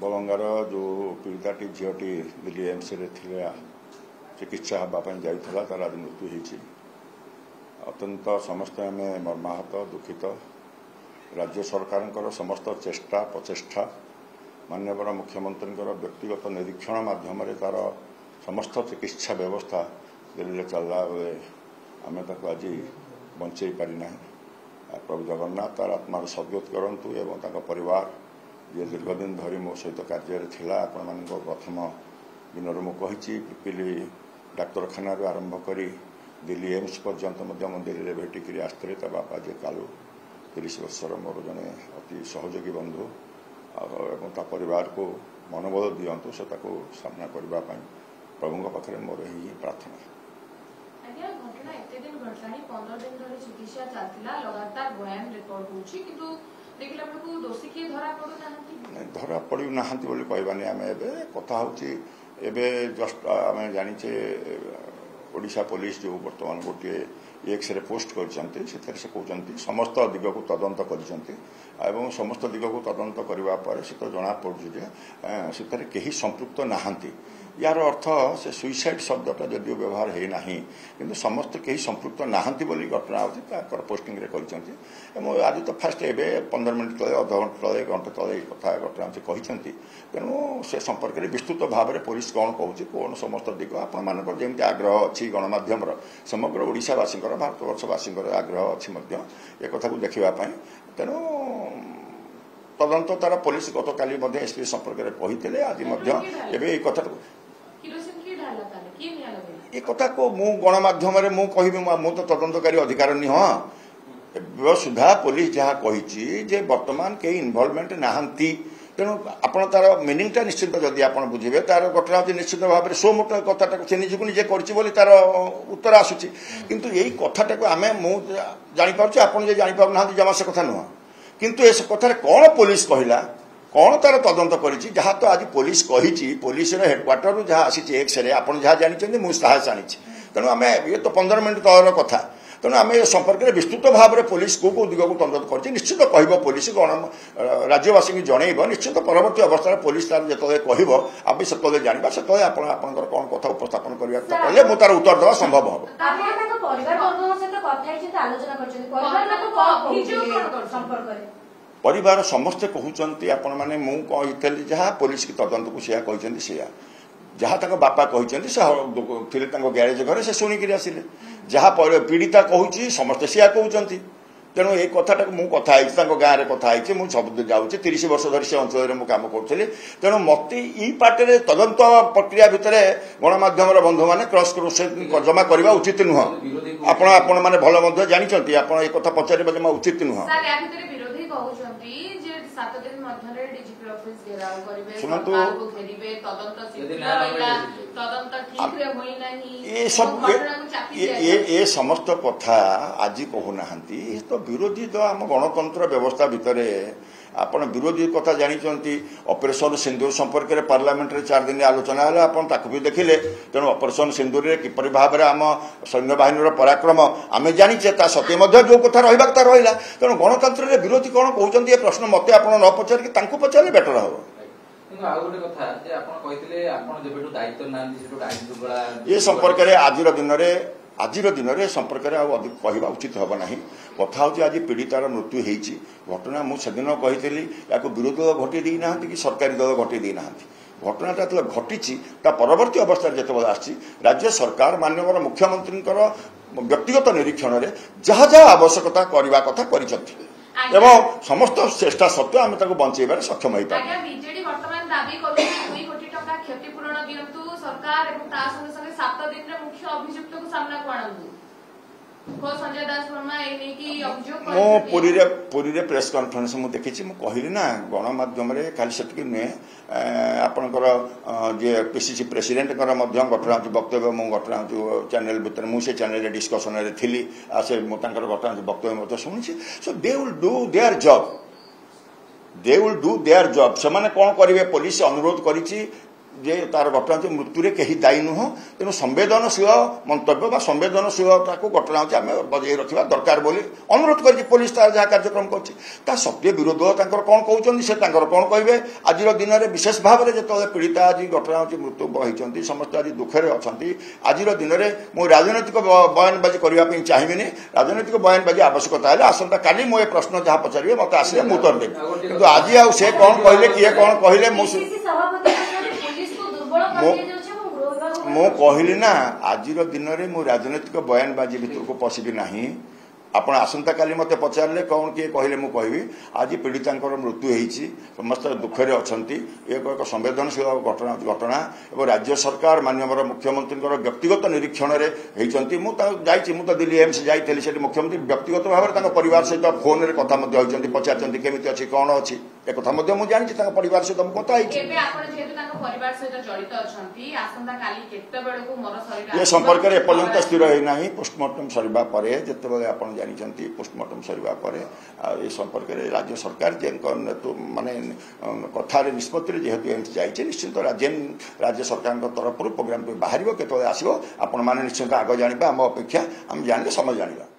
बलंगार जो पीड़िताटी झीटी दिल्ली एम्स चिकित्सा हाँपाई जाइला तार आज मृत्यु होती अत्यंत समस्त आम मर्माहत दुखित राज्य सरकार समस्त चेष्टा प्रचेष्टा माननीय मुख्यमंत्री व्यक्तिगत निरीक्षण माध्यम तार समस्त चिकित्सा व्यवस्था दिल्ली चलला बेले आम आज बंचई पारिना प्रभु जगन्नाथ तार आत्मार सद्गत करंतु एवं परिवार जे दीर्घ दिन धरी मो सहित कार्य आपण प्रथम दिन मुझे पिपिली डाक्तखाना आरंभ कर दिल्ली एम्स पर्यंत दिल्ली भेटिक आसते बापा जे कालू 30 वर्षर मोर जड़े अति सहयोगी बंधु और परिवार को मनोबल दिंतु से सामना करने प्रभु पाखे मोर ही प्रार्थना। घटना एते दिन घटलानी 15 दिन धरि चिकित्सा चलतिला लगातार बयान रिकॉर्ड होची किंतु देखिला बेलकु दोषी के धरा पडु नाहंती धरा पडु नाहंती बोली कहबानी आमे एबे कथा होची एबे जस्ट आमे जानिचे ओडिशा पुलिस जो वर्तमान गोटे एक्स रे पोस्ट करछंती सेथरे से कहउछंती समस्त दिग को तदंत करछंती एवं समस्त दिग को तदंत करबा पर से तो जणा पडु जे सेथरे केही संपृक्त नाहंती यार अर्थ से सुइसाइड शब्दटा जदिव व्यवहार है ना कि समस्त कहीं संपृक्त नाहंती बोली घटना होती पोस्टिंग रे आज तो फास्ट एवं 15 मिनट तले अध घंटे तले घंटे तले कथा घटना से कहते तेणु से संपर्क में विस्तृत भाव में पुलिस कौन कहूँ कौन समस्त दिग आपण मानक जमी आग्रह अच्छी गणमाध्यम समग्र ओडिशावासी भारतवर्षवासी आग्रह अच्छी एक कथा को देखापी तेणु तदंत तार पुलिस गत काली एसपी संपर्क में कहते आज कथा ये कथा को मु गणमाध्यम मु कहि मु तो तदंतकारी अधिकार नहीं सुधा पुलिस जहाँ कही जे वर्तमान कई इनवॉल्वमेंट नाहंती तेणु आपण तार मीनिंगटा निश्चित जदि आप बुझे तार घटना होती निश्चित भाव में सो मोट कथा से निजक निजे कर तार उत्तर आसूची किंतु यही कथाटा आम जापार आप जापार ना जमा से कथा नुह किंतु ए कथार कौन पुलिस कहला कौन तार तदंत करी जहाँ तो आज पुलिस कही पुलिस हेडक्वार्टर रू जहाँ आसी एक्स रे आप जहाँ जानते मुझे जानी तेणु आम ये तो 15 मिनट तलर कथा तेणु आम संपर्क में विस्तृत भाव में पुलिस को दिग को तदंत कर निश्चित कह पुलिस गण राज्यवासी की जनइब निश्चित परवर्ती अवस्था पुलिस तार जो कह आप से जाना से कौन कथा उपस्थापन करने मुझे तार उत्तर देवा संभव हम परिवार समस्ते कहते आपण मैंने मुझे जहाँ पुलिस की तदंत को सिया कहते सिया जहाँ तक बापा कहते ग्यारेज घर से शुणिक आसिले जहाँ पीड़िता कहूँ समस्ते सिया कहते तेणु ये कथाटा मुझे कथा गाँव में कथा मुझे सब जाऊँगी 30 वर्ष धरी से अंचल में कम करी तेणु मत ई पार्टी तदंत प्रक्रिया भितर गणमाध्यम बंधु मैंने क्रॉस जमा करवा उचित नुह आपण मैंने भल जानते आप कथा पचारे जमा उचित नुह शुणु ये समस्त कथा आज कहूना तो विरोधी तो आम गणतंत्र व्यवस्था भितर आपण विरोधी कथा जानते ऑपरेशन सिंदूर संपर्क में पार्लियामेंट रे 4 दिन आलोचना है आप भी देखिले तेणु ऑपरेशन सिंदूर रे किपरि भाव में आम सैन्य बाहिनी पराक्रम आम जानीचे सत्य जो कथा रहा तेणु गणतंत्र विरोधी कौन कहते प्रश्न मत आप न पचारिक पचारे बेटर हम ये संपर्क में आज दिन में संपर्क में अधिक कहवा उचित हम ना कथा हूँ आज पीड़ितार मृत्यु होती घटना मुझे कही या विरोधी दल घटे देना कि सरकारी दल घटे देना घटनाटा जो घटी परवर्ती अवस्था जो आसी राज्य सरकार माननीय मुख्यमंत्री व्यक्तिगत निरीक्षण में जहाँ जहाँ आवश्यकता करने कथा कर समस्त चेष्टा सत्वे आम बंचेबार सक्षम हो दाबी करूँ 2 कोटी टका क्षतिपूरण दिंतु सरकार एवं 7 दिन में मुख्य अभियुक्त को सामना को संजय दास वर्मा पुरी रे प्रेस कॉन्फ्रेंस मु देखी मु कहली ना गणमाध्यम खाली से नुहे आपणकर जे पीसीसी प्रेसिडेंट घटना वक्तव्य मु घटना चैनल भितर मुझे चैनल डिस्कसन रे थी से घटना वक्तव्य शुणी so they will do their job से माने कौन करेंगे पुलिस अनुरोध करी जे तार घटना हूँ मृत्यु कहीं दायी नुह तेणु संवेदनशील मंतव्य संवेदनशीलता घटना हूँ आम बजाय रखा दरकार बोली अनुरोध कर पुलिस तार जहाँ कार्यक्रम कर सत्य विरोध कौन कहते से कौन कहे आज दिन में विशेष भाव में जो पीड़िता आज घटना हूँ मृत्यु होती समस्त आज दुखे अच्छा आज दिन में मु राजनैतिक बयानबाजी करने चाहिए राजनैतिक बयानबाजी आवश्यकता है आसंता काली मो प्रश्न जहाँ पचारे मत आसे मुझे उत्तर देवी किंतु आज आउ से कौन कहले किए कौन कहले मु कहली ना आज दिन में मु राजनैतिक बयानबाजी भितर को पशिबी ना आपण आसंता काली मते पचारे कौन किए कहले मु कहबी आज पीड़िता मृत्यु होती समस्त दुखे अच्छा एक संवेदनशील घटना और राज्य सरकार माननीय मुख्यमंत्री व्यक्तिगत निरीक्षण में तो दिल्ली एम्स जाइए मुख्यमंत्री व्यक्तिगत भाव में परिवार सहित फोन में कथा होती पचार केमी अच्छी कौन अच्छी एक कथा मुझे जानी परिवार सहित मुझे ये संपर्क में एपर्यंत स्थिर होना पोस्टमार्टम सरवा पर जिते आप जानी पोस्टमार्टम सरवा पर ये संपर्क में राज्य सरकार जेन माने कथार निष्पत्ति जेहेतु एम्स जाइए निश्चित राज्य सरकार तरफ प्रोग्राम बाहर केत आसो आपण मैंने निश्चित आग जाना आम अपेक्षा आम जाने समय जाना।